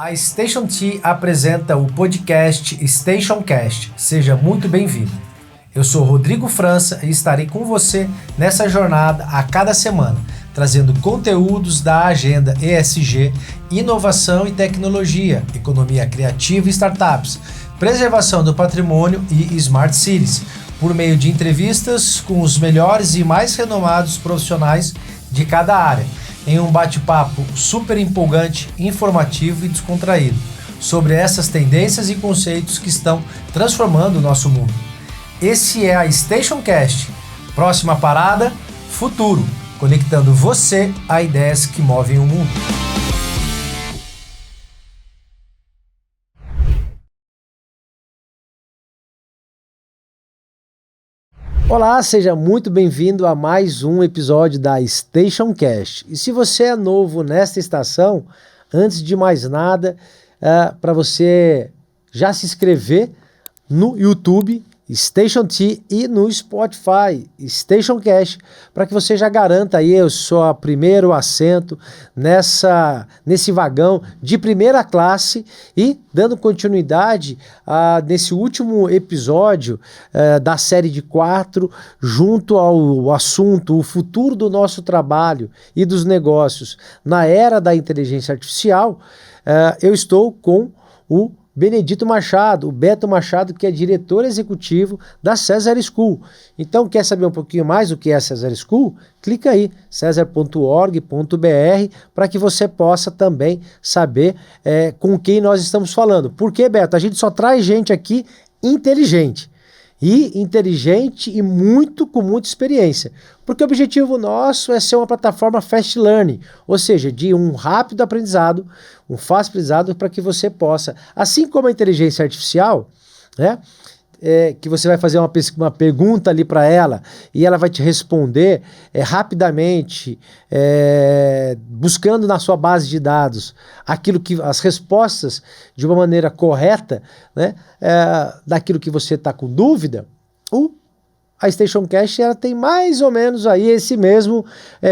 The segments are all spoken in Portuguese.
A Station T apresenta o podcast StationCast. Seja muito bem-vindo. Eu sou Rodrigo França e estarei com você nessa jornada a cada semana, trazendo conteúdos da agenda ESG, inovação e tecnologia, economia criativa e startups, preservação do patrimônio e Smart Cities, por meio de entrevistas com os melhores e mais renomados profissionais de cada área, em um bate-papo super empolgante, informativo e descontraído, sobre essas tendências e conceitos que estão transformando o nosso mundo. Esse é a StationCast. Próxima parada, futuro, conectando você a ideias que movem o mundo. Olá, seja muito bem-vindo a mais um episódio da StationCast. E se você é novo nesta estação, antes de mais nada, para você já se inscrever no YouTube, Station T, e no Spotify, StationCast, para que você já garanta aí o seu primeiro assento nesse vagão de primeira classe e dando continuidade nesse último episódio da série de 4, junto ao assunto o futuro do nosso trabalho e dos negócios na era da inteligência artificial. Eu estou com o Benedito Machado, o Beto Machado, que é diretor executivo da Cesar School. Então, quer saber um pouquinho mais o que é a Cesar School? Clica aí, cesar.org.br, para que você possa também saber com quem nós estamos falando. Porque, Beto, a gente só traz gente aqui inteligente. E muito com muita experiência. Porque o objetivo nosso é ser uma plataforma fast learning, ou seja, de um rápido aprendizado, um fácil aprendizado para que você possa, assim como a inteligência artificial, né, que você vai fazer uma pergunta ali para ela e ela vai te responder rapidamente, buscando na sua base de dados as respostas de uma maneira correta, né, daquilo que você está com dúvida. A StationCast ela tem mais ou menos aí esse mesmo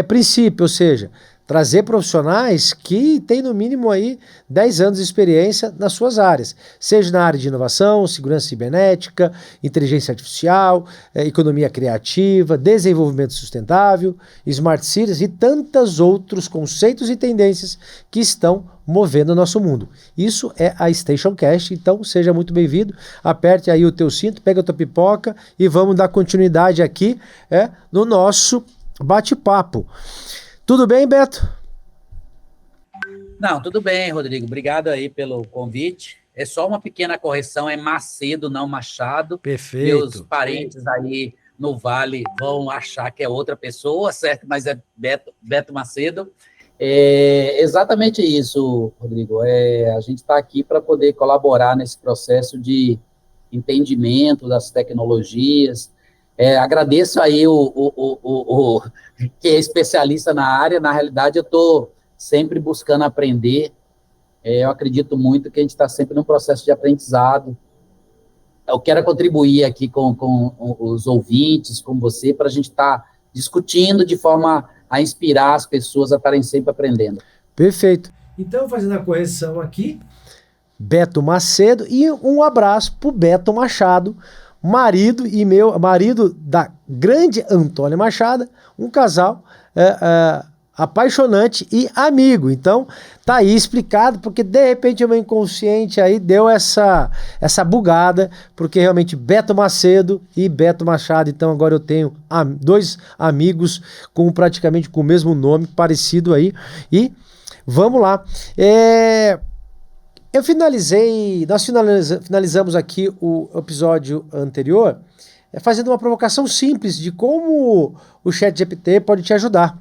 princípio, ou seja, trazer profissionais que têm no mínimo aí 10 anos de experiência nas suas áreas, seja na área de inovação, segurança cibernética, inteligência artificial, economia criativa, desenvolvimento sustentável, Smart Cities e tantos outros conceitos e tendências que estão movendo o nosso mundo. Isso é a StationCast, então seja muito bem-vindo, aperte aí o teu cinto, pega a tua pipoca e vamos dar continuidade aqui no nosso bate-papo. Tudo bem, Beto? Não, tudo bem, Rodrigo. Obrigado aí pelo convite. É só uma pequena correção, é Macedo, não Machado. Perfeito. Meus parentes aí no Vale vão achar que é outra pessoa, certo? Mas é Beto Macedo. É exatamente isso, Rodrigo. A gente está aqui para poder colaborar nesse processo de entendimento das tecnologias. Agradeço aí o que é especialista na área. Na realidade, eu estou sempre buscando aprender. Eu acredito muito que a gente está sempre num processo de aprendizado. Eu quero contribuir aqui com os ouvintes, com você, para a gente estar discutindo de forma a inspirar as pessoas a estarem sempre aprendendo. Perfeito. Então, fazendo a correção aqui, Beto Macedo, e um abraço para o Beto Machado, marido da grande Antônia Machado, um casal apaixonante e amigo. Então, tá aí explicado, porque de repente o meu inconsciente aí deu essa bugada, porque realmente Beto Macedo e Beto Machado, então agora eu tenho dois amigos praticamente com o mesmo nome, parecido aí, e vamos lá. Nós finalizamos aqui o episódio anterior fazendo uma provocação simples de como o ChatGPT pode te ajudar,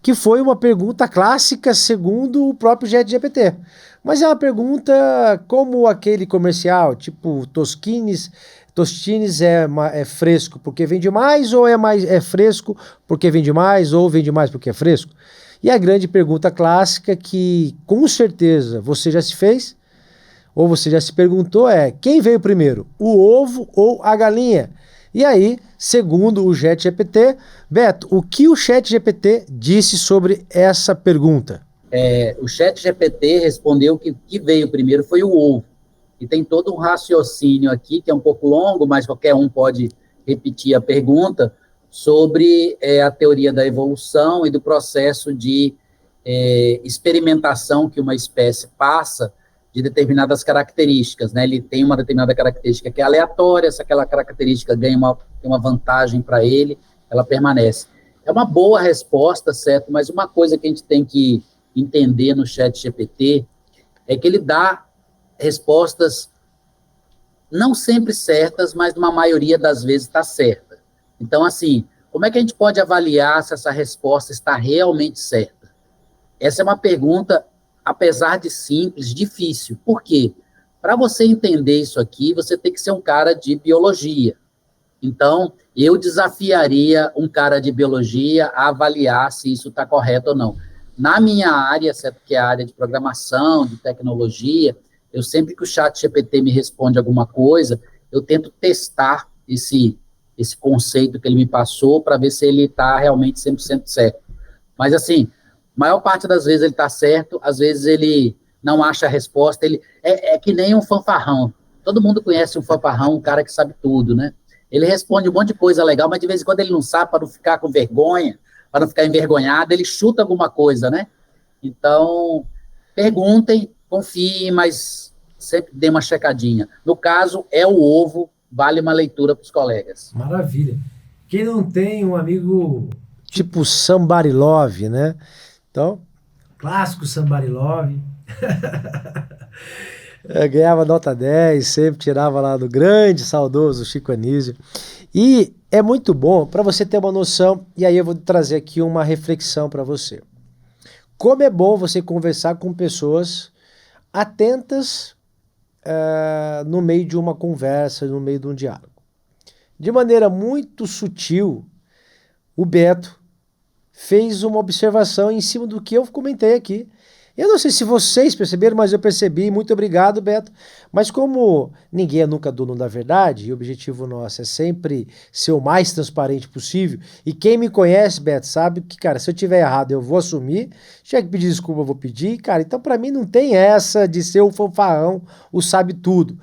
que foi uma pergunta clássica segundo o próprio ChatGPT. Mas é uma pergunta como aquele comercial, tipo Tostines é fresco porque vende mais, ou é fresco porque vende mais, ou vende mais porque é fresco? E a grande pergunta clássica que com certeza você já se fez, ou você já se perguntou, quem veio primeiro, o ovo ou a galinha? E aí, segundo o ChatGPT, Beto, o que o ChatGPT disse sobre essa pergunta? O ChatGPT respondeu que o que veio primeiro foi o ovo. E tem todo um raciocínio aqui, que é um pouco longo, mas qualquer um pode repetir a pergunta, sobre a teoria da evolução e do processo de experimentação que uma espécie passa de determinadas características, né? Ele tem uma determinada característica que é aleatória, se aquela característica ganha uma vantagem para ele, ela permanece. É uma boa resposta, certo? Mas uma coisa que a gente tem que entender no ChatGPT é que ele dá respostas não sempre certas, mas numa maioria das vezes está certa. Então, assim, como é que a gente pode avaliar se essa resposta está realmente certa? Essa é uma pergunta, apesar de simples, difícil. Por quê? Para você entender isso aqui, você tem que ser um cara de biologia. Então, eu desafiaria um cara de biologia a avaliar se isso está correto ou não. Na minha área, certo, que é a área de programação, de tecnologia, eu sempre que o ChatGPT me responde alguma coisa, eu tento testar esse conceito que ele me passou para ver se ele está realmente 100% certo. Mas, assim, a maior parte das vezes ele está certo, às vezes ele não acha a resposta, ele é que nem um fanfarrão. Todo mundo conhece um fanfarrão, um cara que sabe tudo, né? Ele responde um monte de coisa legal, mas de vez em quando ele não sabe, para não ficar com vergonha, para não ficar envergonhado, ele chuta alguma coisa, né? Então, perguntem, confiem, mas sempre dê uma checadinha. No caso, é o ovo, vale uma leitura para os colegas. Maravilha. Quem não tem um amigo tipo Somebody Love, né? Então, clássico Somebody Love. Ganhava nota 10, sempre tirava lá do grande, saudoso Chico Anísio. E é muito bom para você ter uma noção, e aí eu vou trazer aqui uma reflexão para você. Como é bom você conversar com pessoas atentas no meio de uma conversa, no meio de um diálogo. De maneira muito sutil, o Beto fez uma observação em cima do que eu comentei aqui. Eu não sei se vocês perceberam, mas eu percebi. Muito obrigado, Beto. Mas como ninguém é nunca dono da verdade, e o objetivo nosso é sempre ser o mais transparente possível, e quem me conhece, Beto, sabe que, cara, se eu tiver errado, eu vou assumir. Se tiver que pedir desculpa, eu vou pedir. Cara, então pra mim não tem essa de ser o fanfarrão, o sabe tudo,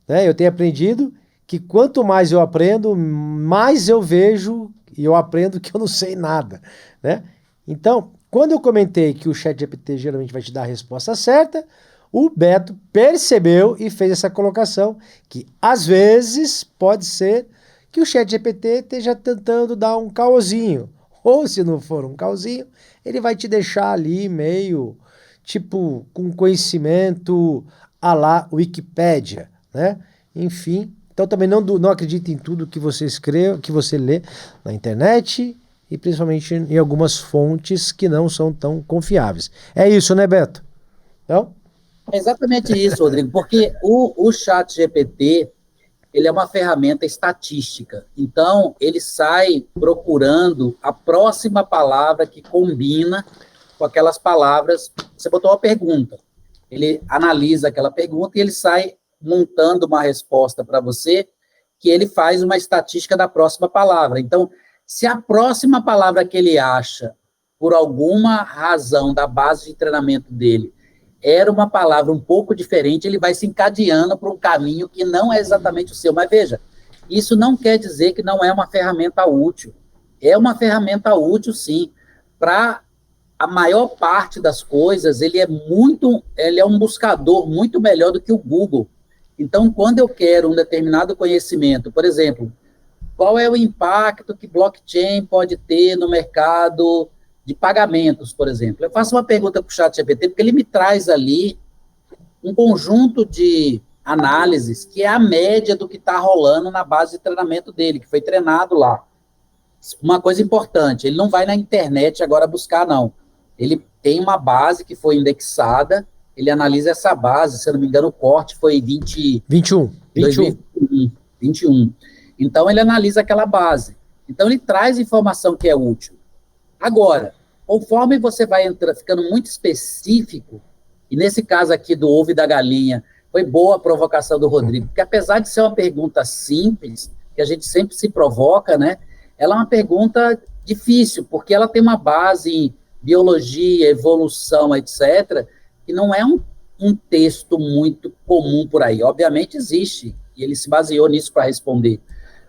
né? Eu tenho aprendido que quanto mais eu aprendo, mais eu vejo e eu aprendo que eu não sei nada, né? Então, quando eu comentei que o ChatGPT geralmente vai te dar a resposta certa, o Beto percebeu e fez essa colocação que, às vezes, pode ser que o ChatGPT esteja tentando dar um caosinho. Ou, se não for um caosinho, ele vai te deixar ali meio, tipo, com conhecimento à la Wikipédia, né? Enfim, então também não acredite em tudo que você escreve, que você lê na internet, e principalmente em algumas fontes que não são tão confiáveis. É isso, né, Beto? Não? É exatamente isso, Rodrigo, porque o ChatGPT, ele é uma ferramenta estatística. Então, ele sai procurando a próxima palavra que combina com aquelas palavras. Você botou uma pergunta, ele analisa aquela pergunta e ele sai montando uma resposta para você, que ele faz uma estatística da próxima palavra. Então, se a próxima palavra que ele acha, por alguma razão da base de treinamento dele, era uma palavra um pouco diferente, ele vai se encadeando para um caminho que não é exatamente o seu. Mas veja, isso não quer dizer que não é uma ferramenta útil. É uma ferramenta útil, sim. Para a maior parte das coisas, ele é um buscador muito melhor do que o Google. Então, quando eu quero um determinado conhecimento, por exemplo, qual é o impacto que blockchain pode ter no mercado de pagamentos, por exemplo? Eu faço uma pergunta para o ChatGPT, porque ele me traz ali um conjunto de análises que é a média do que está rolando na base de treinamento dele, que foi treinado lá. Uma coisa importante, ele não vai na internet agora buscar, não. Ele tem uma base que foi indexada, ele analisa essa base, se eu não me engano, o corte foi 21. Então, ele analisa aquela base. Então, ele traz informação que é útil. Agora, conforme você vai ficando muito específico, e nesse caso aqui do ovo e da galinha, foi boa a provocação do Rodrigo, porque apesar de ser uma pergunta simples, que a gente sempre se provoca, né? Ela é uma pergunta difícil, porque ela tem uma base biologia, evolução, etc., que não é um texto muito comum por aí. Obviamente existe, e ele se baseou nisso para responder.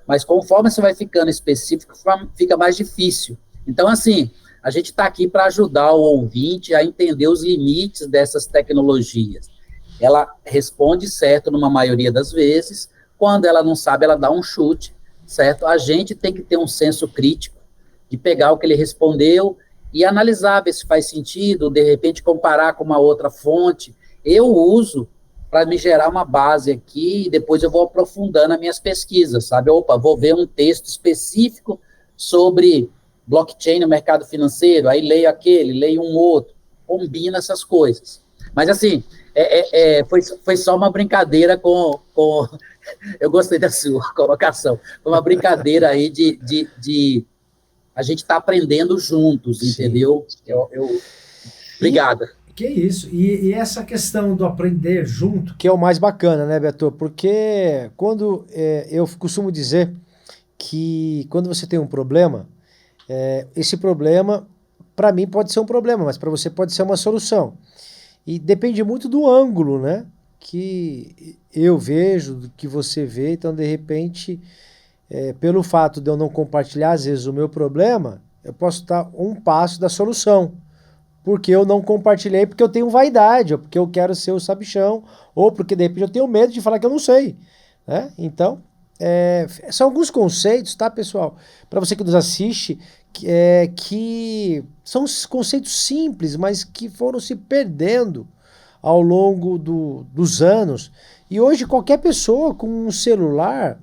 Mas conforme você vai ficando específico, fica mais difícil. Então, assim, a gente está aqui para ajudar o ouvinte a entender os limites dessas tecnologias. Ela responde certo numa maioria das vezes, quando ela não sabe, ela dá um chute, certo? A gente tem que ter um senso crítico de pegar o que ele respondeu e analisar, ver se faz sentido, de repente comparar com uma outra fonte. Eu uso para me gerar uma base aqui e depois eu vou aprofundando as minhas pesquisas, sabe? Opa, vou ver um texto específico sobre blockchain no mercado financeiro, aí leio aquele, leio um outro, combina essas coisas. Mas, assim, foi só uma brincadeira com... Eu gostei da sua colocação. Foi uma brincadeira aí de a gente tá aprendendo juntos, Sim. Entendeu? Obrigada. Que isso, e essa questão do aprender junto, que é o mais bacana, né, Beto? Porque quando eu costumo dizer que quando você tem um problema, esse problema, para mim, pode ser um problema, mas para você pode ser uma solução. E depende muito do ângulo, né? Que eu vejo, do que você vê, então, de repente, pelo fato de eu não compartilhar, às vezes, o meu problema, eu posso estar um passo da solução. Porque eu não compartilhei, porque eu tenho vaidade, ou porque eu quero ser o sabichão, ou porque de repente eu tenho medo de falar que eu não sei, né? Então, são alguns conceitos, tá, pessoal? Para você que nos assiste, que são conceitos simples, mas que foram se perdendo ao longo dos anos. E hoje qualquer pessoa com um celular,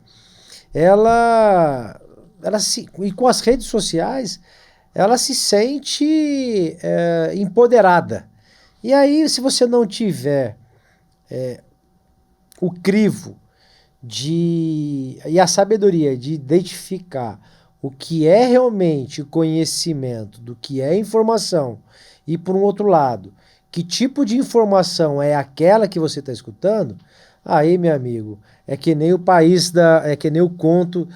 e com as redes sociais, ela se sente empoderada. E aí, se você não tiver o crivo e a sabedoria de identificar o que é realmente conhecimento, do que é informação, e por um outro lado, que tipo de informação é aquela que você está escutando, aí, meu amigo, é que nem o conto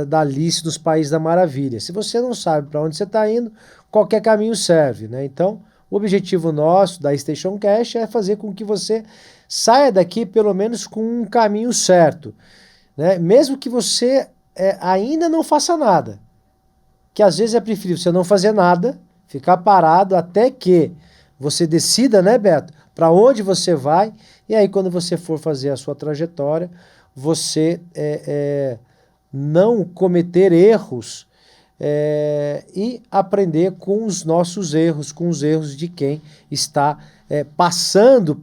da Alice dos Países da Maravilha. Se você não sabe para onde você está indo, qualquer caminho serve, né? Então, o objetivo nosso da Station Cash é fazer com que você saia daqui pelo menos com um caminho certo, né? Mesmo que você ainda não faça nada, que às vezes é preferível você não fazer nada, ficar parado até que você decida, né, Beto, para onde você vai. E aí, quando você for fazer a sua trajetória, você não cometer erros e aprender com os nossos erros, com os erros de quem está passando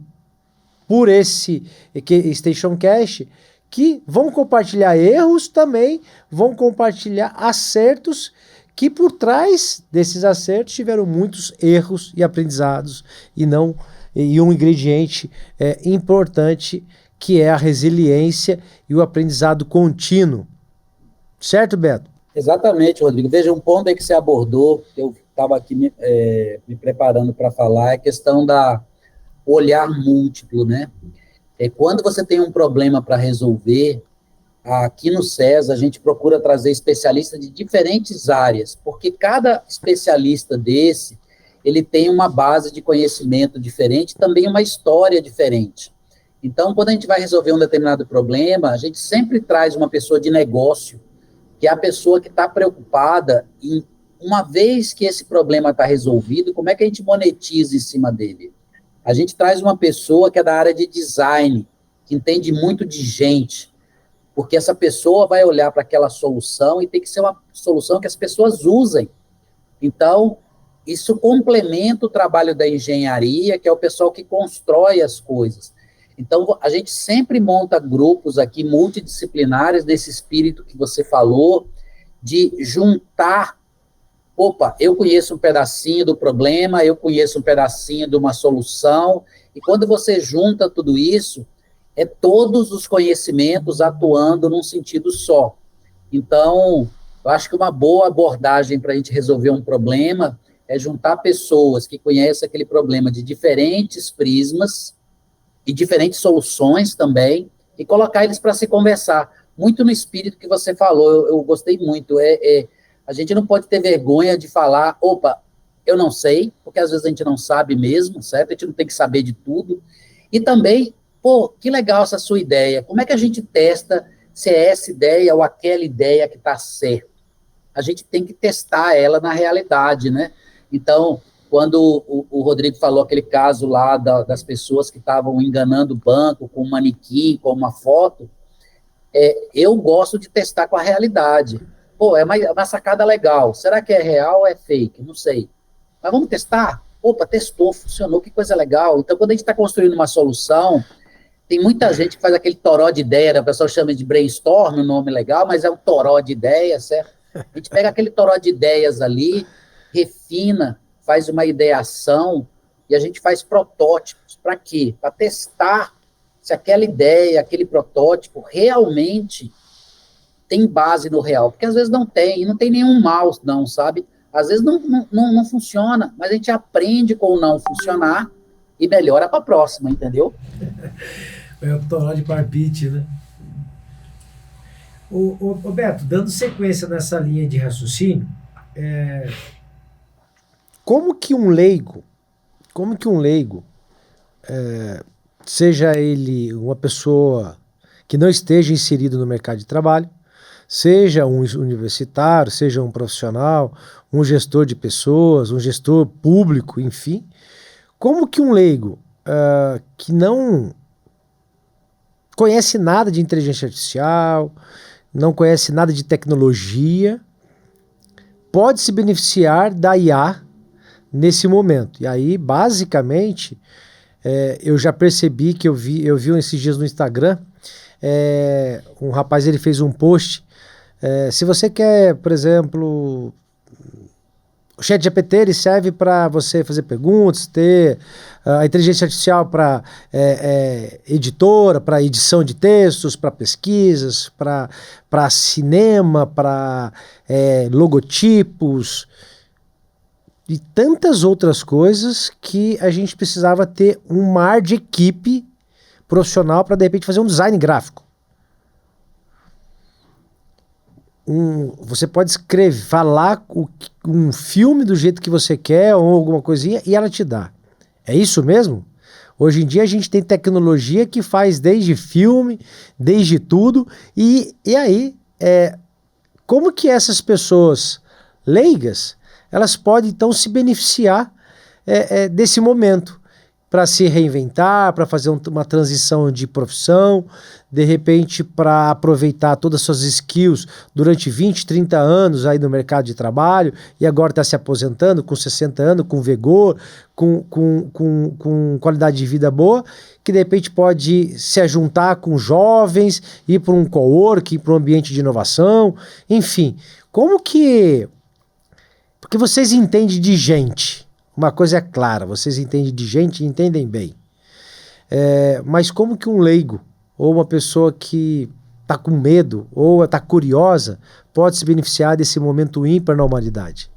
por esse Station Cash, que vão compartilhar erros também, vão compartilhar acertos, que por trás desses acertos tiveram muitos erros e aprendizados, e um ingrediente importante, que é a resiliência e o aprendizado contínuo. Certo, Beto? Exatamente, Rodrigo. Veja, um ponto aí que você abordou, que eu estava aqui me preparando para falar, é a questão da olhar múltiplo, né? Quando você tem um problema para resolver, aqui no SES a gente procura trazer especialistas de diferentes áreas, porque cada especialista desse, ele tem uma base de conhecimento diferente, também uma história diferente. Então, quando a gente vai resolver um determinado problema, a gente sempre traz uma pessoa de negócio, que é a pessoa que está preocupada em, uma vez que esse problema está resolvido, como é que a gente monetiza em cima dele? A gente traz uma pessoa que é da área de design, que entende muito de gente, porque essa pessoa vai olhar para aquela solução e tem que ser uma solução que as pessoas usem. Então, isso complementa o trabalho da engenharia, que é o pessoal que constrói as coisas. Então, a gente sempre monta grupos aqui multidisciplinares, nesse espírito que você falou, de juntar. Opa, eu conheço um pedacinho do problema, eu conheço um pedacinho de uma solução, e quando você junta tudo isso, todos os conhecimentos atuando num sentido só. Então, eu acho que uma boa abordagem para a gente resolver um problema é juntar pessoas que conhecem aquele problema de diferentes prismas e diferentes soluções também, e colocar eles para se conversar. Muito no espírito que você falou, eu gostei muito. A gente não pode ter vergonha de falar, opa, Eu não sei, porque às vezes a gente não sabe mesmo, certo? A gente não tem que saber de tudo. E também, pô, que legal essa sua ideia. Como é que a gente testa se é essa ideia ou aquela ideia que está certa? A gente tem que testar ela na realidade, né? Então, quando o Rodrigo falou aquele caso lá das pessoas que estavam enganando o banco com um manequim, com uma foto, eu gosto de testar com a realidade. Pô, é uma sacada legal. Será que é real ou é fake? Não sei. Mas vamos testar? Opa, testou, funcionou, que coisa legal. Então, quando a gente está construindo uma solução, tem muita gente que faz aquele toró de ideia, né? O pessoal chama de brainstorm, um nome legal, mas é um toró de ideia, certo? A gente pega aquele toró de ideias ali, refina, faz uma ideação e a gente faz protótipos. Para quê? Para testar se aquela ideia, aquele protótipo realmente tem base no real. Porque às vezes não tem, e não tem nenhum mal, não, sabe? Às vezes não funciona, mas a gente aprende com o não funcionar e melhora para a próxima, entendeu? É o toró de palpite, né? Ô Beto, dando sequência nessa linha de raciocínio, como que um leigo, seja ele uma pessoa que não esteja inserido no mercado de trabalho, seja um universitário, seja um profissional, um gestor de pessoas, um gestor público, enfim, como que um leigo que não conhece nada de inteligência artificial, não conhece nada de tecnologia, pode se beneficiar da IA nesse momento? E aí, basicamente, eu já percebi que eu vi esses dias no Instagram, um rapaz ele fez um post, se você quer, por exemplo, o ChatGPT ele serve para você fazer perguntas, ter a inteligência artificial para editora, para edição de textos, para pesquisas, para cinema, para logotipos e tantas outras coisas que a gente precisava ter um mar de equipe profissional para de repente fazer um design gráfico. Você pode escrever, falar um filme do jeito que você quer ou alguma coisinha e ela te dá. É isso mesmo? Hoje em dia a gente tem tecnologia que faz desde filme, desde tudo. E aí, como que essas pessoas leigas, elas podem então se beneficiar desse momento para se reinventar, para fazer uma transição de profissão, de repente para aproveitar todas as suas skills durante 20, 30 anos aí no mercado de trabalho e agora está se aposentando com 60 anos, com vigor, com qualidade de vida boa, que de repente pode se juntar com jovens, ir para um coworking, para um ambiente de inovação, enfim. Como que... Porque vocês entendem de gente. Uma coisa é clara, vocês entendem de gente e entendem bem. Mas como que um leigo, ou uma pessoa que está com medo, ou está curiosa, pode se beneficiar desse momento ímpar na humanidade?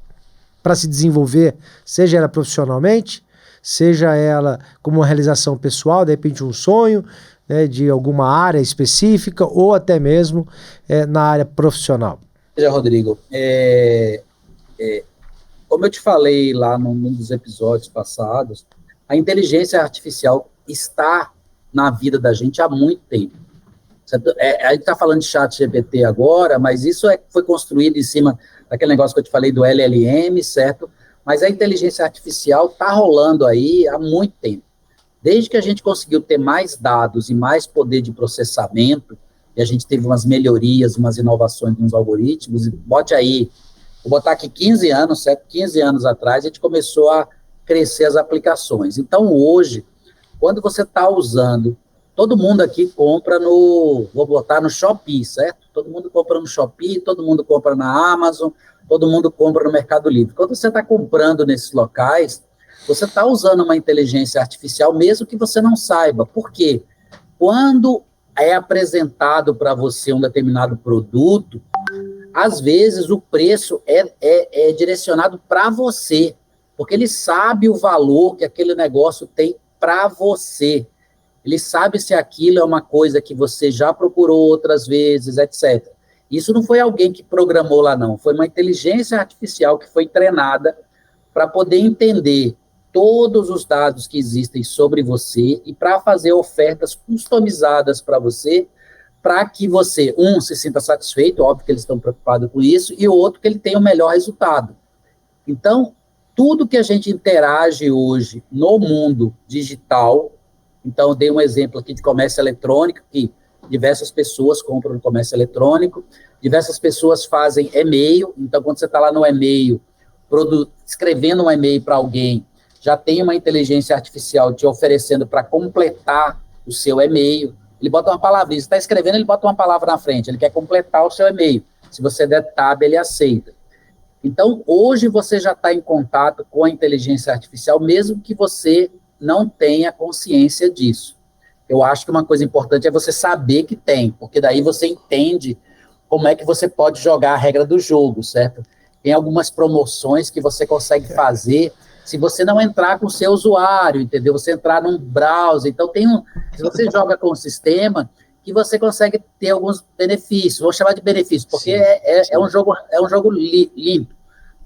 Para se desenvolver, seja ela profissionalmente, seja ela como uma realização pessoal, de repente um sonho, né, de alguma área específica, ou até mesmo na área profissional. Veja, Rodrigo, como eu te falei lá num dos episódios passados, a inteligência artificial está na vida da gente há muito tempo. A gente está falando de ChatGPT agora, mas isso foi construído em cima daquele negócio que eu te falei do LLM, certo? Mas a inteligência artificial está rolando aí há muito tempo. Desde que a gente conseguiu ter mais dados e mais poder de processamento, e a gente teve umas melhorias, umas inovações nos algoritmos, e bote aí, vou botar aqui 15 anos, certo? 15 anos atrás, a gente começou a crescer as aplicações. Então, hoje, quando você está usando, todo mundo aqui compra vou botar no Shopee, certo? Todo mundo compra no Shopee, todo mundo compra na Amazon, todo mundo compra no Mercado Livre. Quando você está comprando nesses locais, você está usando uma inteligência artificial, mesmo que você não saiba. Por quê? Quando é apresentado para você um determinado produto, às vezes o preço é direcionado para você, porque ele sabe o valor que aquele negócio tem para você. Ele sabe se aquilo é uma coisa que você já procurou outras vezes, etc. Isso não foi alguém que programou lá, não. Foi uma inteligência artificial que foi treinada para poder entender todos os dados que existem sobre você e para fazer ofertas customizadas para você, para que você, se sinta satisfeito, óbvio que eles estão preocupados com isso, e o outro, que ele tenha o melhor resultado. Então, tudo que a gente interage hoje no mundo digital, então, eu dei um exemplo aqui de comércio eletrônico, que diversas pessoas compram no comércio eletrônico, diversas pessoas fazem e-mail, então, quando você está lá no e-mail, escrevendo um e-mail para alguém, já tem uma inteligência artificial te oferecendo para completar o seu e-mail. Ele bota uma palavra, você está escrevendo, ele bota uma palavra na frente, ele quer completar o seu e-mail. Se você der tab, ele aceita. Então, hoje você já está em contato com a inteligência artificial, mesmo que você não tenha consciência disso. Eu acho que uma coisa importante é você saber que tem, porque daí você entende como é que você pode jogar a regra do jogo, certo? Tem algumas promoções que você consegue fazer se você não entrar com o seu usuário, entendeu? Você entrar num browser. Então, se você joga com o sistema, que você consegue ter alguns benefícios. Vou chamar de benefícios, porque é um jogo limpo.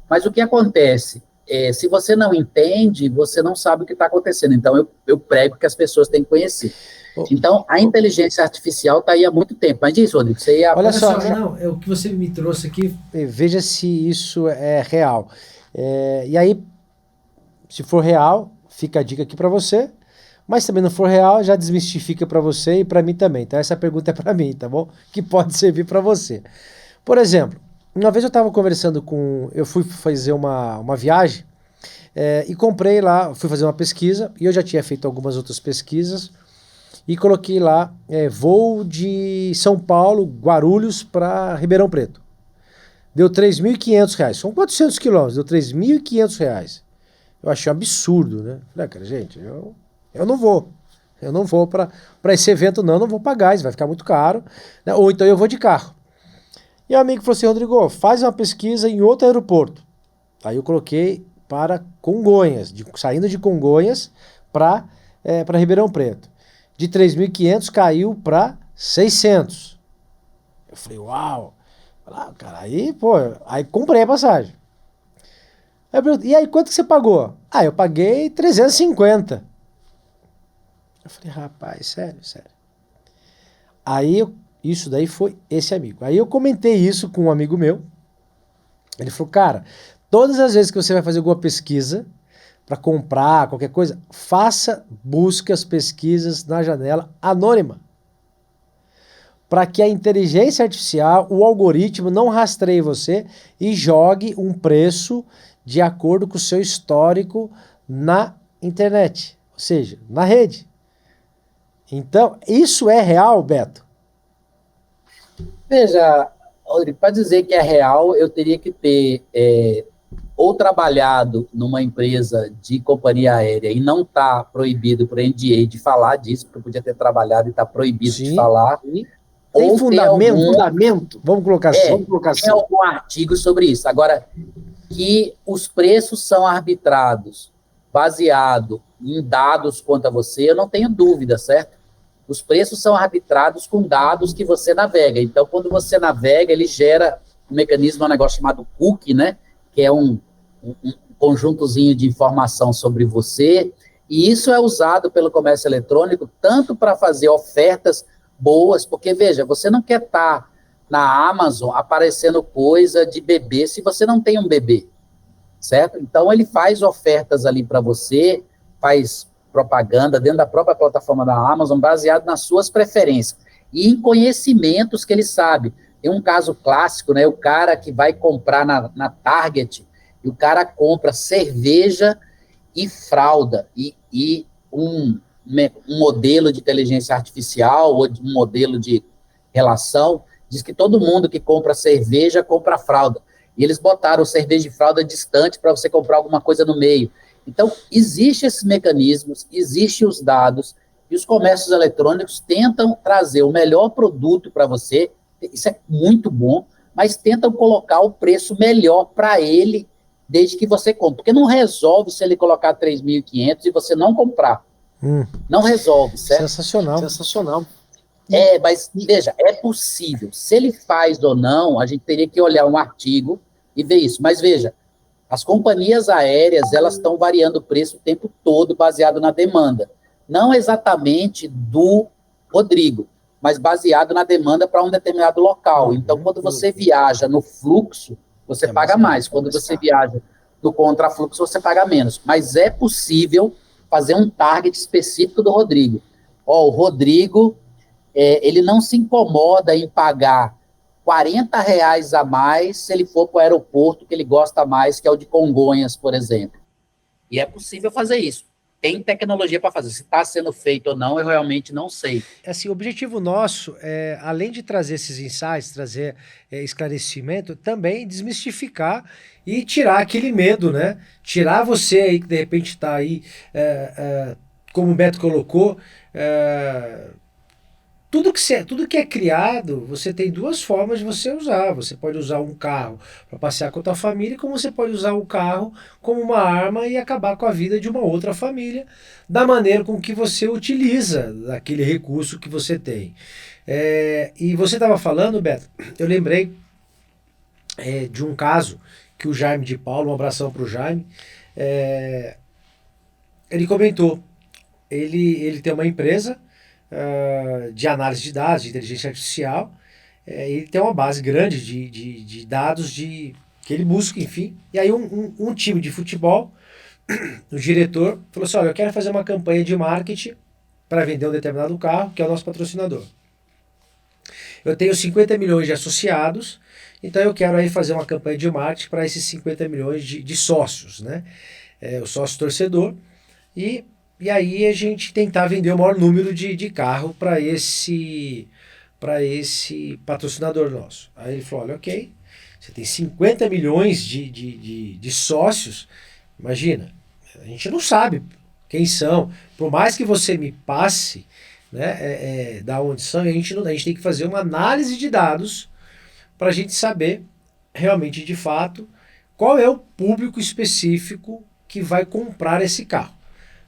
Mas o que acontece? Se você não entende, você não sabe o que está acontecendo. Então, eu prego que as pessoas têm que conhecer. Então, a inteligência artificial está aí há muito tempo. Mas diz, Rodrigo, você ia... Olha só, o que você me trouxe aqui... Veja se isso é real. E aí, se for real, fica a dica aqui para você. Mas se também não for real, já desmistifica para você e para mim também. Então, essa pergunta é para mim, tá bom? Que pode servir para você. Por exemplo, uma vez eu estava conversando eu fui fazer uma viagem e comprei lá, fui fazer uma pesquisa, e eu já tinha feito algumas outras pesquisas, e coloquei lá voo de São Paulo, Guarulhos, para Ribeirão Preto. Deu R$3.500, são 400 quilômetros, deu R$3.500. Eu achei um absurdo, né? Falei, cara, gente, eu não vou. Eu não vou para esse evento, não vou pagar, isso vai ficar muito caro, né? Ou então eu vou de carro. E o amigo falou assim, Rodrigo, faz uma pesquisa em outro aeroporto. Aí eu coloquei para Congonhas, saindo de Congonhas para Ribeirão Preto. De 3.500 caiu para 600. Eu falei, uau! Cara, aí comprei a passagem. Aí eu perguntei, e aí, quanto que você pagou? Eu paguei 350. Eu falei, rapaz, sério. Aí, isso daí foi esse amigo. Aí eu comentei isso com um amigo meu. Ele falou, cara, todas as vezes que você vai fazer alguma pesquisa para comprar qualquer coisa, busque as pesquisas na janela anônima. Para que a inteligência artificial, o algoritmo, não rastreie você e jogue um preço de acordo com o seu histórico na internet, ou seja, na rede. Então, isso é real, Beto? Veja, Rodrigo, para dizer que é real, eu teria que ter ou trabalhado numa empresa de companhia aérea e não está proibido por NDA de falar disso, porque eu podia ter trabalhado e está proibido de falar. Sim. Tem fundamento? Vamos colocar assim. Tem algum artigo sobre isso. Agora, que os preços são arbitrados, baseado em dados quanto a você, eu não tenho dúvida, certo? Os preços são arbitrados com dados que você navega. Então, quando você navega, ele gera um mecanismo, um negócio chamado cookie, né? Que é um conjuntozinho de informação sobre você. E isso é usado pelo comércio eletrônico tanto para fazer ofertas boas, porque, veja, você não quer estar na Amazon aparecendo coisa de bebê se você não tem um bebê, certo? Então, ele faz ofertas ali para você, faz propaganda dentro da própria plataforma da Amazon, baseado nas suas preferências e em conhecimentos que ele sabe. Tem um caso clássico, né? O cara que vai comprar na Target, e o cara compra cerveja e fralda, e um modelo de inteligência artificial, ou um modelo de relação, diz que todo mundo que compra cerveja, compra fralda. E eles botaram cerveja e fralda distante para você comprar alguma coisa no meio. Então, existem esses mecanismos, existem os dados, e os comércios eletrônicos tentam trazer o melhor produto para você, isso é muito bom, mas tentam colocar o preço melhor para ele, desde que você compre. Porque não resolve se ele colocar 3.500 e você não comprar. Não resolve, certo? Sensacional. Mas, veja, é possível. Se ele faz ou não, a gente teria que olhar um artigo e ver isso. Mas, veja, As companhias aéreas, elas estão variando o preço o tempo todo, baseado na demanda. Não exatamente do Rodrigo, mas baseado na demanda para um determinado local. Então, quando você viaja no fluxo, você paga mais. Quando você viaja no contrafluxo, você paga menos. Mas é possível fazer um target específico do Rodrigo. O Rodrigo, ele não se incomoda em pagar R$ 40 a mais se ele for para o aeroporto que ele gosta mais, que é o de Congonhas, por exemplo. E é possível fazer isso. Tem tecnologia para fazer. Se está sendo feito ou não, eu realmente não sei. Assim, o objetivo nosso é, além de trazer esses insights, trazer esclarecimento, também desmistificar e tirar aquele medo, né? Tirar você aí que de repente está aí, como o Beto colocou, tudo que é criado, você tem duas formas de você usar. Você pode usar um carro para passear com a tua família, como você pode usar o carro como uma arma e acabar com a vida de uma outra família, da maneira com que você utiliza aquele recurso que você tem. E você estava falando, Beto, eu lembrei de um caso que o Jaime de Paulo, um abração para o Jaime, ele comentou, ele tem uma empresa de análise de dados, de inteligência artificial, ele tem uma base grande de dados que ele busca, enfim. E aí um time de futebol, o diretor, falou assim, olha, eu quero fazer uma campanha de marketing para vender um determinado carro, que é o nosso patrocinador. Eu tenho 50 milhões de associados, então eu quero aí fazer uma campanha de marketing para esses 50 milhões de sócios, né? O sócio torcedor, e aí a gente tentar vender o maior número de carro para esse patrocinador nosso. Aí ele falou, olha, ok, você tem 50 milhões de sócios, imagina, a gente não sabe quem são, por mais que você me passe, né, da onde são, a gente tem que fazer uma análise de dados para a gente saber realmente, de fato, qual é o público específico que vai comprar esse carro.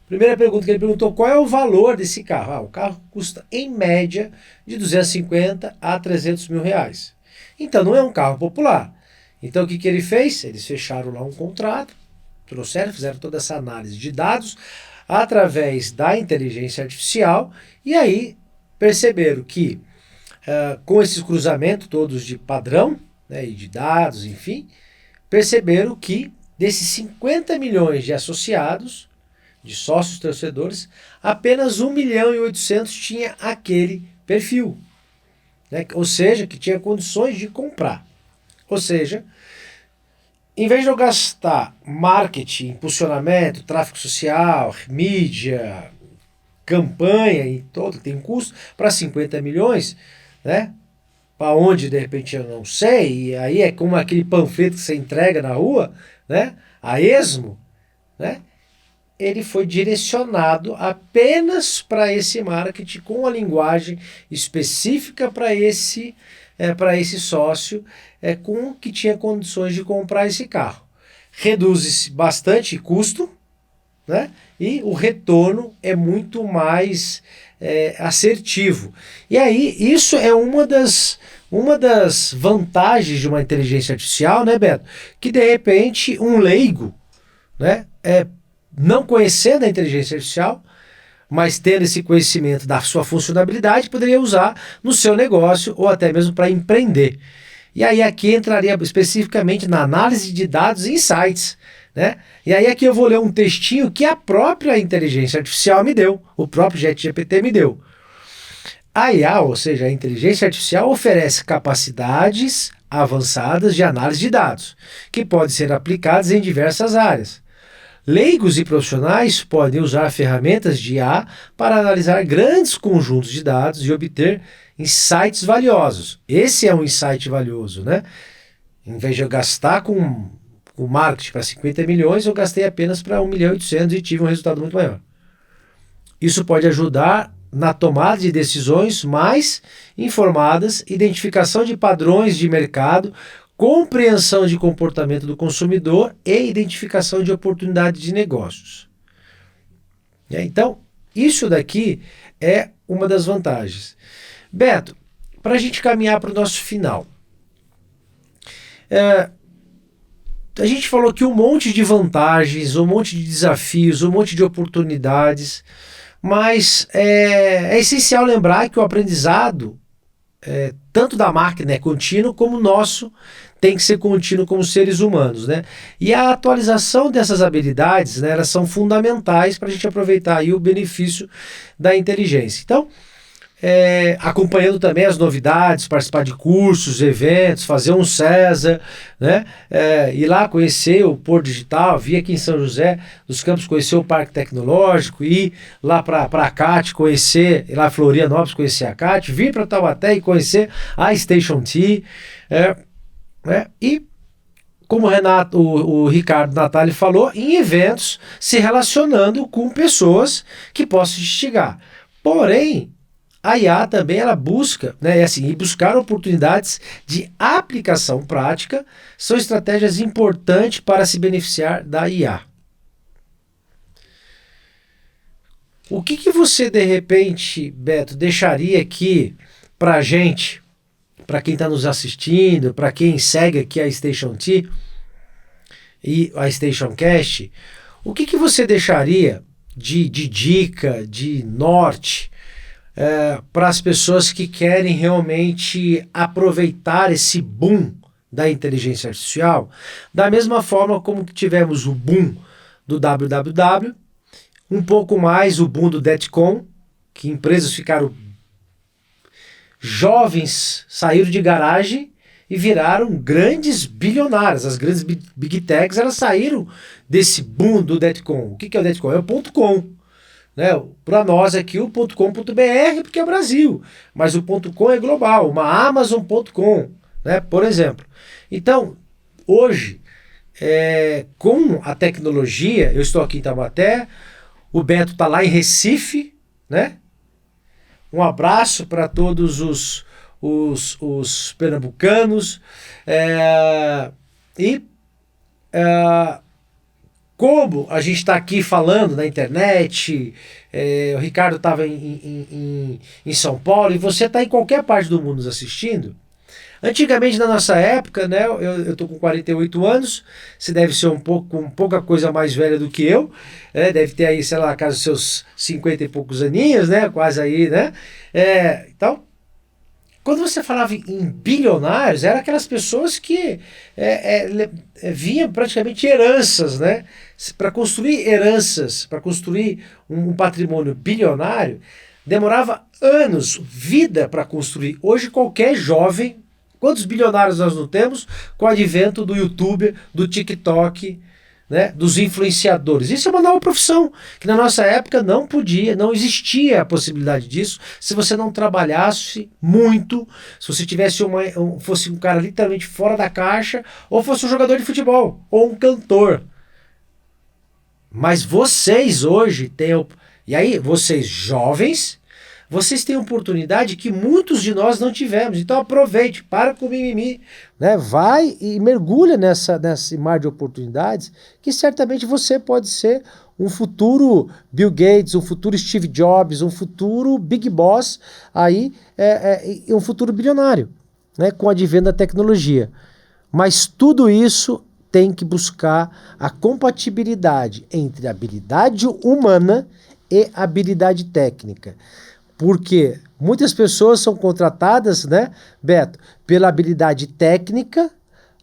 Primeira pergunta que ele perguntou, qual é o valor desse carro? O carro custa, em média, de 250 a 300 mil reais. Então, não é um carro popular. Então, o que ele fez? Eles fecharam lá um contrato, fizeram toda essa análise de dados através da inteligência artificial e aí perceberam que, com esses cruzamentos todos de padrão, né, e de dados, enfim, perceberam que desses 50 milhões de associados, de sócios torcedores, apenas 1.800.000 tinha aquele perfil, né? Ou seja, que tinha condições de comprar. Ou seja, em vez de eu gastar marketing, impulsionamento, tráfego social, mídia, campanha e todo, tem um custo, para 50 milhões, né? Para onde de repente eu não sei, e aí é como aquele panfleto que você entrega na rua, né? A esmo, né? Ele foi direcionado apenas para esse marketing com a linguagem específica para esse sócio com que tinha condições de comprar esse carro. Reduz bastante custo, né? E o retorno é muito mais assertivo. E aí isso é uma das vantagens de uma inteligência artificial, né, Beto? Que de repente um leigo, né, não conhecendo a inteligência artificial, mas tendo esse conhecimento da sua funcionalidade, poderia usar no seu negócio ou até mesmo para empreender. E aí aqui entraria especificamente na análise de dados e insights, né? E aí aqui eu vou ler um textinho que a própria inteligência artificial me deu, o próprio ChatGPT me deu. A IA, ou seja, a inteligência artificial, oferece capacidades avançadas de análise de dados, que podem ser aplicadas em diversas áreas. Leigos e profissionais podem usar ferramentas de IA para analisar grandes conjuntos de dados e obter insights valiosos. Esse é um insight valioso, né? Em vez de eu gastar com marketing para 50 milhões, eu gastei apenas para 1.800.000 e tive um resultado muito maior. Isso pode ajudar na tomada de decisões mais informadas, identificação de padrões de mercado, compreensão de comportamento do consumidor e identificação de oportunidades de negócios. Então, isso daqui é uma das vantagens. Beto, para a gente caminhar para o nosso final, a gente falou aqui um monte de vantagens, um monte de desafios, um monte de oportunidades, mas é essencial lembrar que o aprendizado, tanto da máquina é contínuo, como o nosso tem que ser contínuo como seres humanos, né? E a atualização dessas habilidades, né, elas são fundamentais para a gente aproveitar aí o benefício da inteligência. Então, acompanhando também as novidades, participar de cursos, eventos, fazer um César, né? Ir lá conhecer o Pôr Digital, vir aqui em São José dos Campos, conhecer o Parque Tecnológico, ir lá para a CAT, ir lá em Florianópolis, conhecer a CAT, vir para Taubaté e conhecer a Station T, e como o Ricardo Natali falou, em eventos se relacionando com pessoas que possam instigar. Porém, a IA também ela busca, né, e buscar oportunidades de aplicação prática são estratégias importantes para se beneficiar da IA. O que você, de repente, Beto, deixaria aqui para a gente, para quem está nos assistindo, para quem segue aqui a Station T e a Station Cast, o que você deixaria de dica, de norte, para as pessoas que querem realmente aproveitar esse boom da inteligência artificial, da mesma forma como que tivemos o boom do www, um pouco mais o boom do .com, que empresas ficaram jovens, saíram de garagem e viraram grandes bilionários. As grandes big techs, elas saíram desse boom do .com. O que é o .com? É o .com. Né? Para nós aqui o .com.br porque é Brasil, mas o .com é global, uma Amazon.com, né? Por exemplo. Então, hoje, com a tecnologia, eu estou aqui em Taubaté, o Beto está lá em Recife, né? Um abraço para todos os pernambucanos, como a gente está aqui falando na internet, o Ricardo estava em São Paulo e você está em qualquer parte do mundo nos assistindo. Antigamente, na nossa época, né, eu estou com 48 anos, você deve ser pouca coisa mais velha do que eu, deve ter aí, sei lá, caso seus 50 e poucos aninhos, né, quase aí, né? Então, quando você falava em bilionários, eram aquelas pessoas que vinham praticamente heranças, né? Para construir heranças, para construir um patrimônio bilionário, demorava anos, vida para construir. Hoje qualquer jovem, quantos bilionários nós não temos com o advento do YouTube, do TikTok, né, dos influenciadores? Isso é uma nova profissão, que na nossa época não existia a possibilidade disso, se você não trabalhasse muito, se você tivesse fosse um cara literalmente fora da caixa, ou fosse um jogador de futebol, ou um cantor. Mas vocês hoje têm, e aí vocês jovens, vocês têm oportunidade que muitos de nós não tivemos. Então aproveite, para com o mimimi, né? Vai e mergulha nesse mar de oportunidades, que certamente você pode ser um futuro Bill Gates, um futuro Steve Jobs, um futuro Big Boss, aí um futuro bilionário, né? Com o advento da tecnologia. Mas tudo isso tem que buscar a compatibilidade entre a habilidade humana e a habilidade técnica. Porque muitas pessoas são contratadas, né, Beto, pela habilidade técnica,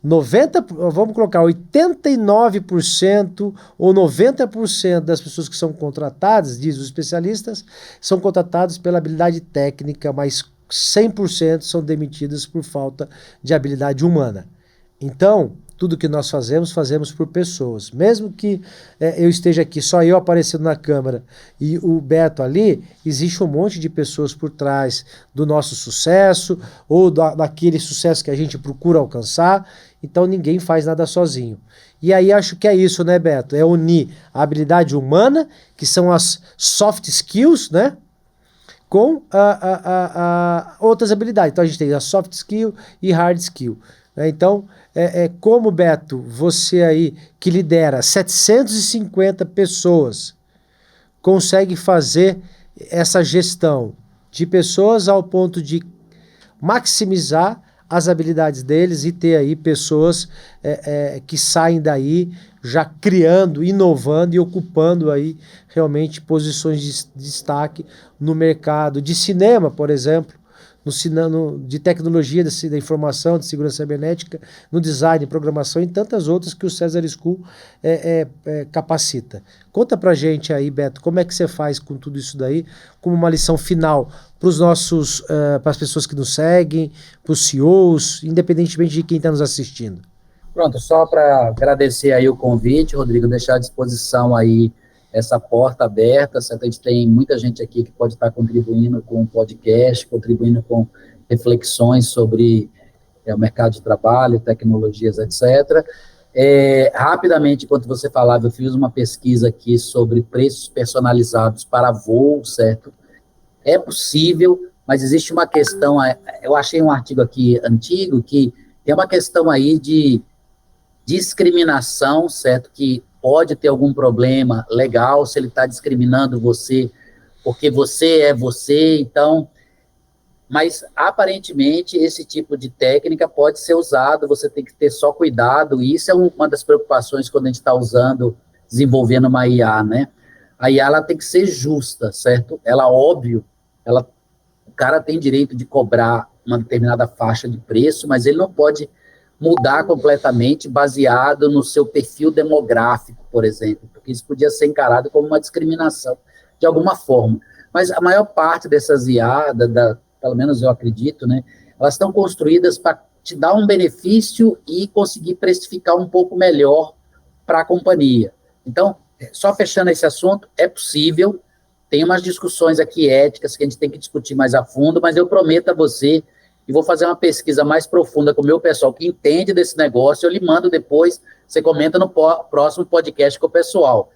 vamos colocar 89% ou 90% das pessoas que são contratadas, diz os especialistas, são contratadas pela habilidade técnica, mas 100% são demitidas por falta de habilidade humana. Então, tudo que nós fazemos por pessoas. Mesmo que eu esteja aqui, só eu aparecendo na câmera e o Beto ali, existe um monte de pessoas por trás do nosso sucesso ou daquele sucesso que a gente procura alcançar. Então ninguém faz nada sozinho. E aí acho que é isso, né, Beto? É unir a habilidade humana, que são as soft skills, né? Com outras habilidades. Então a gente tem a soft skill e hard skill. Então, como, Beto, você aí que lidera 750 pessoas, consegue fazer essa gestão de pessoas ao ponto de maximizar as habilidades deles e ter aí pessoas que saem daí já criando, inovando e ocupando aí realmente posições de destaque no mercado de cinema, por exemplo, de tecnologia da informação, de segurança cibernética, no design, programação e tantas outras que o Cesar School capacita. Conta pra gente aí, Beto, como é que você faz com tudo isso daí, como uma lição final para as pessoas que nos seguem, para os CEOs, independentemente de quem está nos assistindo. Pronto, só para agradecer aí o convite, Rodrigo, deixar à disposição aí essa porta aberta. A gente tem muita gente aqui que pode estar contribuindo com o podcast, contribuindo com reflexões sobre o mercado de trabalho, tecnologias, etc. Rapidamente, enquanto você falava, eu fiz uma pesquisa aqui sobre preços personalizados para voo, certo? É possível, mas existe uma questão, eu achei um artigo aqui antigo, que tem uma questão aí de discriminação, certo? Que pode ter algum problema legal se ele está discriminando você, porque você é você, então... Mas, aparentemente, esse tipo de técnica pode ser usado, você tem que ter só cuidado, e isso é uma das preocupações quando a gente está desenvolvendo uma IA, né? A IA, ela tem que ser justa, certo? Ela, óbvio, o cara tem direito de cobrar uma determinada faixa de preço, mas ele não pode mudar completamente baseado no seu perfil demográfico, por exemplo, porque isso podia ser encarado como uma discriminação de alguma forma. Mas a maior parte dessas IA, pelo menos eu acredito, né, elas estão construídas para te dar um benefício e conseguir precificar um pouco melhor para a companhia. Então, só fechando esse assunto, é possível, tem umas discussões aqui éticas que a gente tem que discutir mais a fundo, mas eu prometo a você, e vou fazer uma pesquisa mais profunda com o meu pessoal que entende desse negócio, eu lhe mando depois, você comenta no próximo podcast com o pessoal.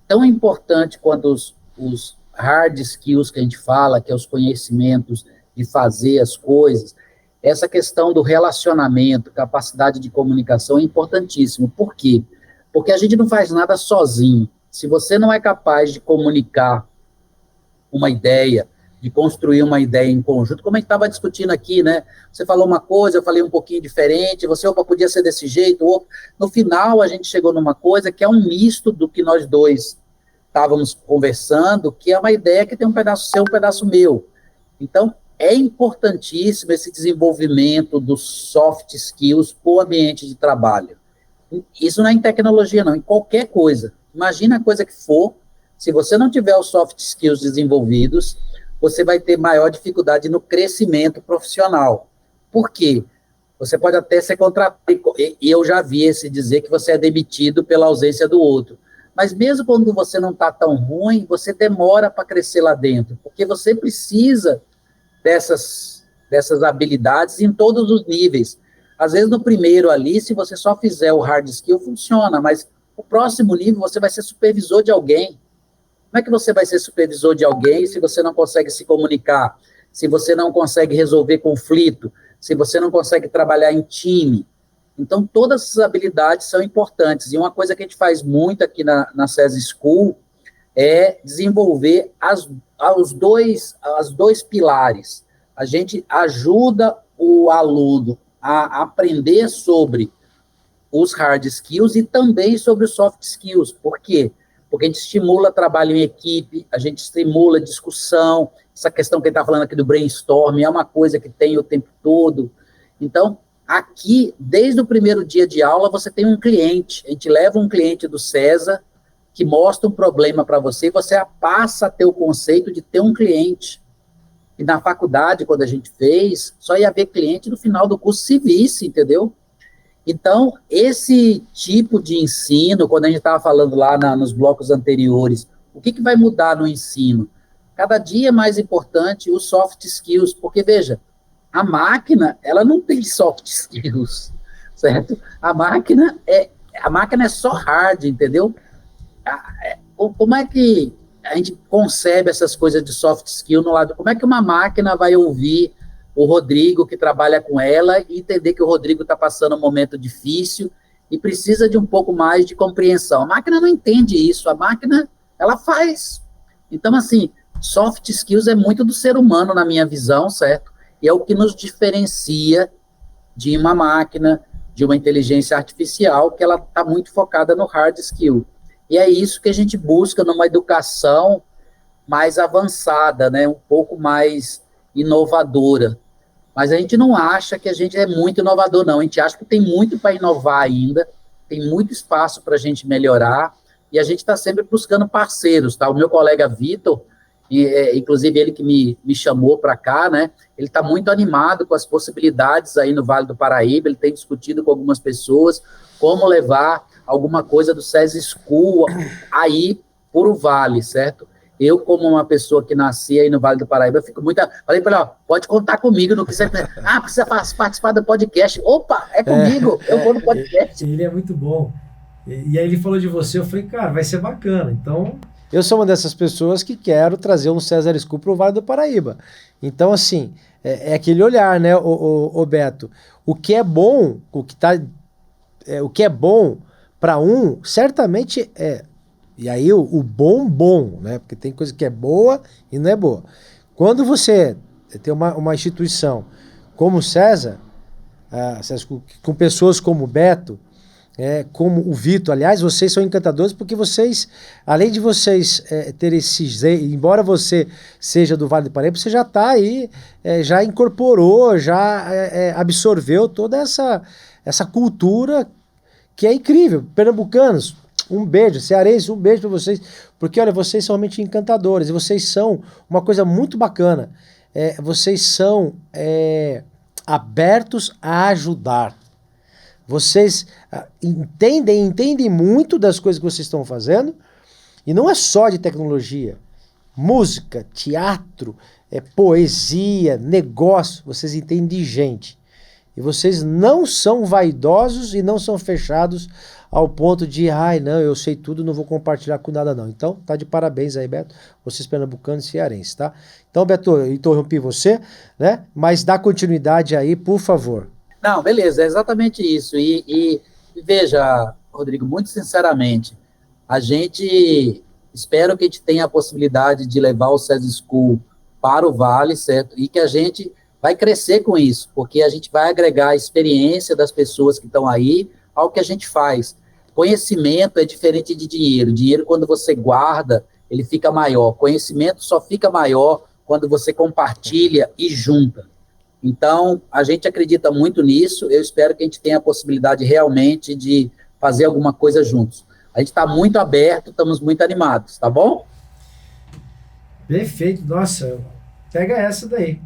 Tão importante quanto os hard skills que a gente fala, que é os conhecimentos de fazer as coisas, essa questão do relacionamento, capacidade de comunicação é importantíssimo. Por quê? Porque a gente não faz nada sozinho. Se você não é capaz de comunicar uma ideia, de construir uma ideia em conjunto, como a gente estava discutindo aqui, né? Você falou uma coisa, eu falei um pouquinho diferente, você, podia ser desse jeito, no final a gente chegou numa coisa que é um misto do que nós dois estávamos conversando, que é uma ideia que tem um pedaço seu, um pedaço meu. Então, é importantíssimo esse desenvolvimento dos soft skills para o ambiente de trabalho. Isso não é em tecnologia, não, em qualquer coisa. Imagina a coisa que for, se você não tiver os soft skills desenvolvidos, você vai ter maior dificuldade no crescimento profissional. Por quê? Você pode até ser contratado, e eu já vi esse dizer que você é demitido pela ausência do outro. Mas mesmo quando você não está tão ruim, você demora para crescer lá dentro, porque você precisa dessas habilidades em todos os níveis. Às vezes, no primeiro ali, se você só fizer o hard skill, funciona, mas o próximo nível você vai ser supervisor de alguém. Como é que você vai ser supervisor de alguém se você não consegue se comunicar, se você não consegue resolver conflito, se você não consegue trabalhar em time? Então, todas essas habilidades são importantes. E uma coisa que a gente faz muito aqui na CES School é desenvolver os dois pilares. A gente ajuda o aluno a aprender sobre os hard skills e também sobre os soft skills. Por quê? Porque a gente estimula trabalho em equipe, a gente estimula discussão, essa questão que ele está falando aqui do brainstorming é uma coisa que tem o tempo todo. Então, aqui, desde o primeiro dia de aula, você tem um cliente, a gente leva um cliente do César, que mostra um problema para você, e você passa a ter o conceito de ter um cliente. E na faculdade, quando a gente fez, só ia haver cliente no final do curso se visse, entendeu? Então, esse tipo de ensino, quando a gente estava falando lá nos blocos anteriores, o que vai mudar no ensino? Cada dia é mais importante os soft skills, porque, veja, a máquina, ela não tem soft skills, certo? A máquina é só hard, entendeu? Como é que a gente concebe essas coisas de soft skill no lado? Como é que uma máquina vai ouvir o Rodrigo, que trabalha com ela, e entender que o Rodrigo está passando um momento difícil e precisa de um pouco mais de compreensão? A máquina não entende isso, a máquina, ela faz. Então, assim, soft skills é muito do ser humano, na minha visão, certo? e é o que nos diferencia de uma máquina, de uma inteligência artificial, que ela está muito focada no hard skill. E é isso que a gente busca numa educação mais avançada, né, um pouco mais inovadora. Mas a gente não acha que a gente é muito inovador, não. A gente acha que tem muito para inovar ainda, tem muito espaço para a gente melhorar, e a gente está sempre buscando parceiros, tá? O meu colega Vitor, inclusive ele que me chamou para cá, né? Ele está muito animado com as possibilidades aí no Vale do Paraíba, ele tem discutido com algumas pessoas como levar alguma coisa do SESI School aí por o Vale, certo? Eu, como uma pessoa que nasci aí no Vale do Paraíba, eu fico muito... Falei para ele, ó, pode contar comigo no que você... precisa participar do podcast. Opa, é comigo, eu vou no podcast. Ele é muito bom. E aí ele falou de você, eu falei, cara, vai ser bacana, então... Eu sou uma dessas pessoas que quero trazer um César School para o Vale do Paraíba. Então, assim, é aquele olhar, né, o Beto? O que é bom, o que é bom para um, certamente é... E aí o bom, né? Porque tem coisa que é boa e não é boa. Quando você tem uma instituição como o César, com pessoas como o Beto, como o Vitor, aliás, vocês são encantadores porque vocês, além de vocês terem embora você seja do Vale do Paraíba, você já está aí, já incorporou, já absorveu toda essa cultura que é incrível. Pernambucanos, um beijo, cearense, um beijo para vocês, porque olha, vocês são realmente encantadores, e vocês são uma coisa muito bacana, vocês são abertos a ajudar, vocês entendem muito das coisas que vocês estão fazendo, e não é só de tecnologia, música, teatro, poesia, negócio, vocês entendem de gente, e vocês não são vaidosos e não são fechados ao ponto de, não, eu sei tudo, não vou compartilhar com nada não. Então, tá de parabéns aí, Beto, vocês pernambucanos e cearenses, tá? Então, Beto, eu interrompi você, né? Mas dá continuidade aí, por favor. Não, beleza, é exatamente isso. E veja, Rodrigo, muito sinceramente, espero que a gente tenha a possibilidade de levar o SESI School para o Vale, certo? E que a gente vai crescer com isso, porque a gente vai agregar a experiência das pessoas que estão aí ao que a gente faz. Conhecimento é diferente de dinheiro. Dinheiro, quando você guarda, ele fica maior. Conhecimento só fica maior quando você compartilha e junta. Então, a gente acredita muito nisso. Eu espero que a gente tenha a possibilidade realmente de fazer alguma coisa juntos. A gente está muito aberto, estamos muito animados, tá bom? Perfeito. Nossa, pega essa daí.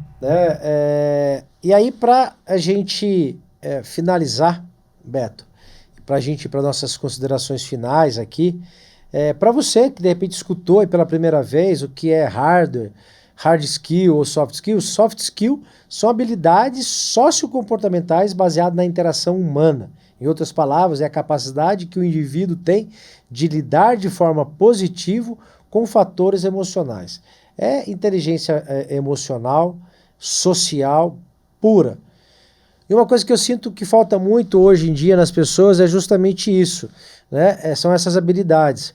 E aí, para a gente finalizar, Beto, para a gente ir para nossas considerações finais aqui, para você que de repente escutou aí pela primeira vez o que é hard skill ou soft skill são habilidades sociocomportamentais baseadas na interação humana. Em outras palavras, é a capacidade que o indivíduo tem de lidar de forma positiva com fatores emocionais. É inteligência emocional, social, pura. E uma coisa que eu sinto que falta muito hoje em dia nas pessoas é justamente isso, né? São essas habilidades.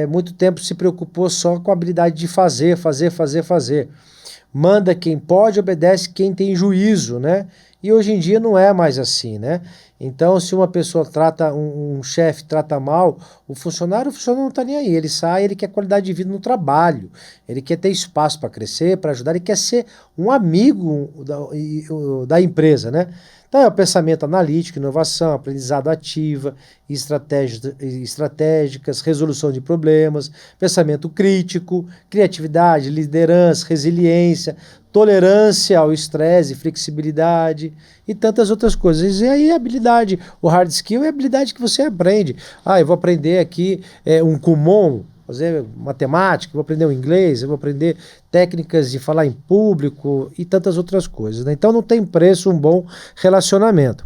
Muito tempo se preocupou só com a habilidade de fazer. Manda quem pode, obedece quem tem juízo, né? E hoje em dia não é mais assim, né? Então, se uma pessoa um chefe trata mal, o funcionário não está nem aí. Ele sai, ele quer qualidade de vida no trabalho, ele quer ter espaço para crescer, para ajudar, ele quer ser um amigo da empresa, né? Então é o pensamento analítico, inovação, aprendizado ativa, estratégicas, resolução de problemas, pensamento crítico, criatividade, liderança, resiliência, tolerância ao estresse, flexibilidade e tantas outras coisas. E aí a habilidade, o hard skill é a habilidade que você aprende. Eu vou aprender aqui um Kumon, fazer matemática, vou aprender o inglês, eu vou aprender técnicas de falar em público e tantas outras coisas, né? Então não tem preço um bom relacionamento.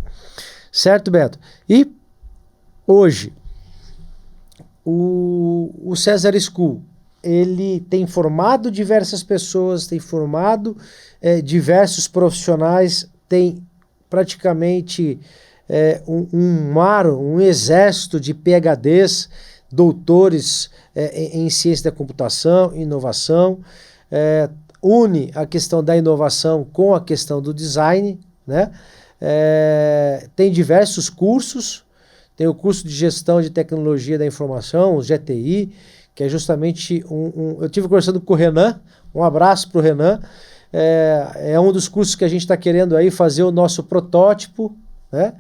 Certo, Beto? E hoje, o César School, ele tem formado diversas pessoas, tem formado diversos profissionais, tem praticamente um exército de PhDs, doutores em ciência da computação, inovação. une a questão da inovação com a questão do design, né? Tem diversos cursos, tem o curso de Gestão de Tecnologia da Informação, o GTI, que é justamente eu estive conversando com o Renan, um abraço para o Renan, é um dos cursos que a gente está querendo aí fazer o nosso protótipo, né?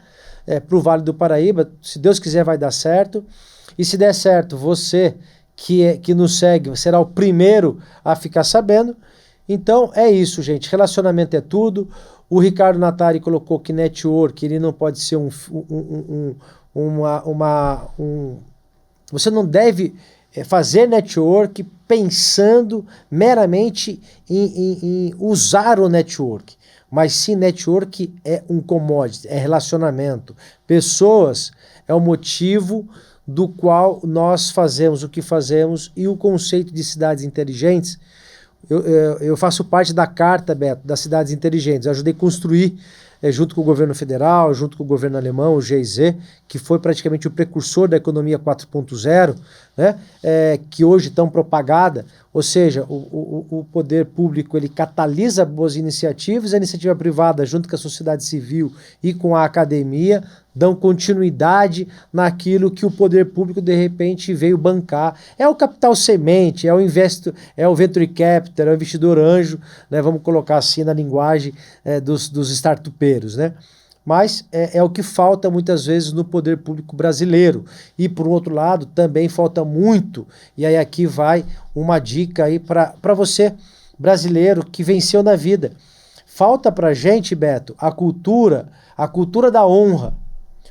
Para o Vale do Paraíba, se Deus quiser vai dar certo, e se der certo, você que nos segue será o primeiro a ficar sabendo. Então é isso, gente, relacionamento é tudo. O Ricardo Natari colocou que network, ele não pode ser você não deve fazer network pensando meramente em usar o network, mas sim network é um commodity, é relacionamento. Pessoas é o motivo do qual nós fazemos o que fazemos, e o conceito de cidades inteligentes, eu faço parte da carta, Beto, das cidades inteligentes. Eu ajudei a construir, junto com o governo federal, junto com o governo alemão, o GIZ, que foi praticamente o precursor da economia 4.0, né? Que hoje tão propagada, ou seja, o poder público ele catalisa boas iniciativas, a iniciativa privada, junto com a sociedade civil e com a academia, dão continuidade naquilo que o poder público de repente veio bancar. É o capital semente, é o venture capital, é o investidor anjo, né? Vamos colocar assim na linguagem dos startupeiros, né? Mas é o que falta muitas vezes no poder público brasileiro. E por outro lado, também falta muito, e aí aqui vai uma dica aí para você, brasileiro, que venceu na vida. Falta pra gente, Beto, a cultura da honra,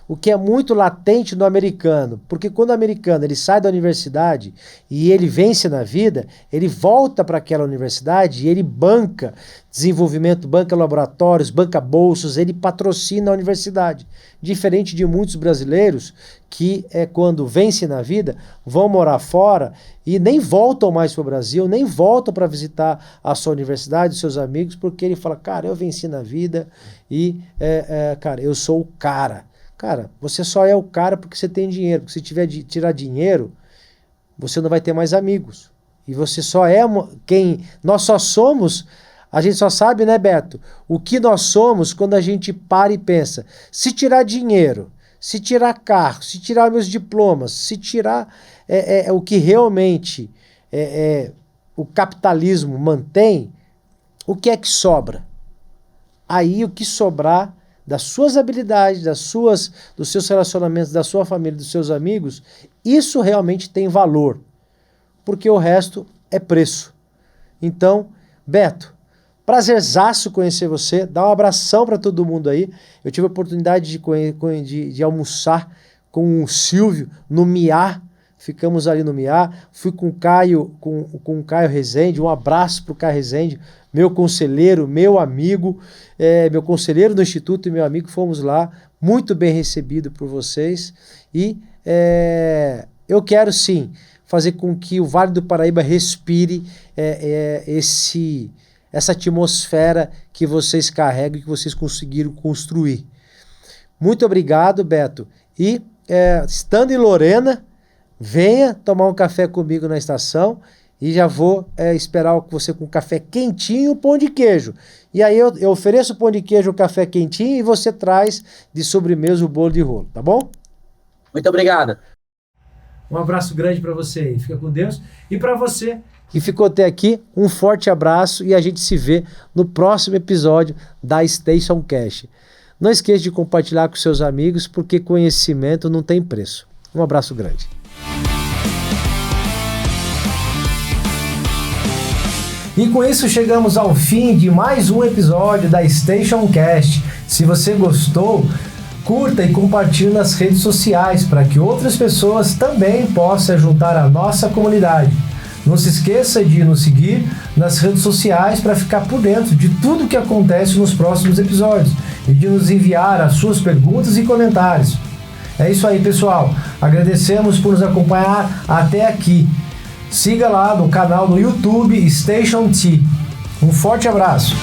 o que é muito latente no americano, porque quando o americano ele sai da universidade e ele vence na vida, ele volta para aquela universidade e ele banca desenvolvimento, banca laboratórios, banca bolsas, ele patrocina a universidade. Diferente de muitos brasileiros que quando vencem na vida, vão morar fora e nem voltam mais para o Brasil, nem voltam para visitar a sua universidade, os seus amigos, porque ele fala, cara, eu venci na vida e, cara, eu sou o cara. Cara, você só é o cara porque você tem dinheiro. Porque se tirar dinheiro, você não vai ter mais amigos. E você só é quem... Nós só somos... A gente só sabe, né, Beto? O que nós somos quando a gente para e pensa. Se tirar dinheiro, se tirar carro, se tirar meus diplomas, se tirar o que realmente o capitalismo mantém, o que é que sobra? Aí o que sobrar... das suas habilidades, dos seus relacionamentos, da sua família, dos seus amigos, isso realmente tem valor, porque o resto é preço. Então, Beto, prazerzaço conhecer você, dá um abração para todo mundo aí. Eu tive a oportunidade de almoçar com o Silvio no MIA, ficamos ali no MIA, fui com o Caio Rezende, um abraço para o Caio Rezende, meu conselheiro, meu amigo, meu conselheiro do Instituto e meu amigo, fomos lá, muito bem recebido por vocês, e eu quero sim fazer com que o Vale do Paraíba respire essa atmosfera que vocês carregam e que vocês conseguiram construir. Muito obrigado, Beto, e estando em Lorena, venha tomar um café comigo na estação, e já vou esperar você com café quentinho e pão de queijo. E aí eu ofereço o pão de queijo, o café quentinho, e você traz de sobremesa o bolo de rolo, tá bom? Muito obrigado. Um abraço grande para você aí, fica com Deus. E para você que ficou até aqui, um forte abraço, e a gente se vê no próximo episódio da Station Cash. Não esqueça de compartilhar com seus amigos, porque conhecimento não tem preço. Um abraço grande. E com isso chegamos ao fim de mais um episódio da Station Cast. Se você gostou, curta e compartilhe nas redes sociais para que outras pessoas também possam juntar a nossa comunidade. Não se esqueça de nos seguir nas redes sociais para ficar por dentro de tudo o que acontece nos próximos episódios e de nos enviar as suas perguntas e comentários. É isso aí, pessoal. Agradecemos por nos acompanhar até aqui. Siga lá no canal no YouTube Station T. Um forte abraço.